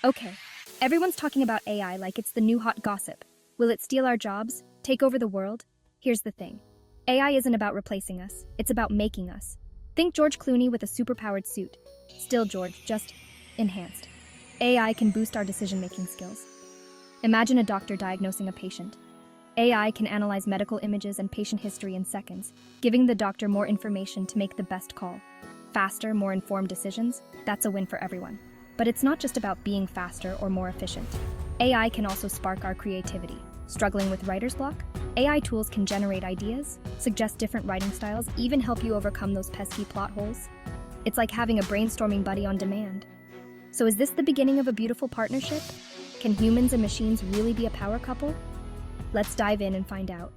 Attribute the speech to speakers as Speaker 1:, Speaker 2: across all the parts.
Speaker 1: Okay, everyone's talking about AI like it's the new hot gossip. Will it steal our jobs? Take over the world? Here's the thing. AI isn't about replacing us, it's about making us. Think George Clooney with a superpowered suit. Still George, just enhanced. AI can boost our decision-making skills. Imagine a doctor diagnosing a patient. AI can analyze medical images and patient history in seconds, giving the doctor more information to make the best call. Faster, more informed decisions, that's a win for everyone. But it's not just about being faster or more efficient. AI can also spark our creativity. Struggling with writer's block? AI tools can generate ideas, suggest different writing styles, even help you overcome those pesky plot holes. It's like having a brainstorming buddy on demand. So is this the beginning of a beautiful partnership? Can humans and machines really be a power couple? Let's dive in and find out.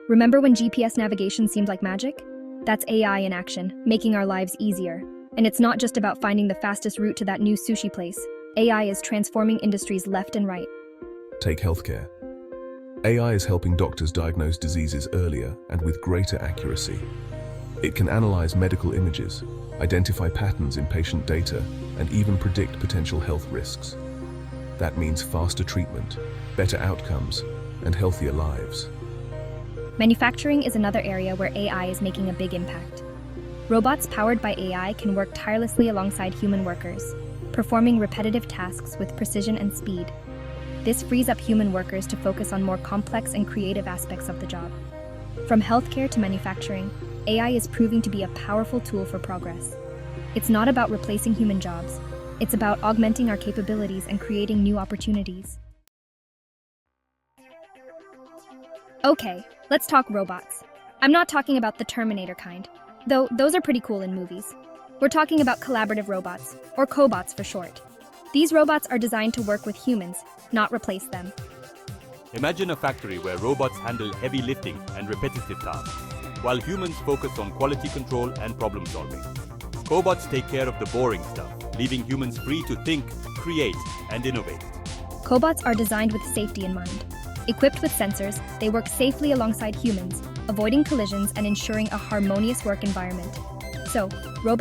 Speaker 1: Remember when GPS navigation seemed like magic? That's AI in action, making our lives easier. And it's not just about finding the fastest route to that new sushi place. AI is transforming industries left and right.
Speaker 2: Take healthcare. AI is helping doctors diagnose diseases earlier and with greater accuracy. It can analyze medical images, identify patterns in patient data, and even predict potential health risks. That means faster treatment, better outcomes, and healthier lives.
Speaker 1: Manufacturing is another area where AI is making a big impact. Robots powered by AI can work tirelessly alongside human workers, performing repetitive tasks with precision and speed. This frees up human workers to focus on more complex and creative aspects of the job. From healthcare to manufacturing, AI is proving to be a powerful tool for progress. It's not about replacing human jobs. It's about augmenting our capabilities and creating new opportunities. Okay, let's talk robots. I'm not talking about the Terminator kind, though those are pretty cool in movies. We're talking about collaborative robots, or cobots for short. These robots are designed to work with humans, not replace them.
Speaker 3: Imagine a factory where robots handle heavy lifting and repetitive tasks, while humans focus on quality control and problem solving. Cobots take care of the boring stuff, leaving humans free to think, create, and innovate.
Speaker 1: Cobots are designed with safety in mind. Equipped with sensors, they work safely alongside humans, avoiding collisions and ensuring a harmonious work environment. So, robots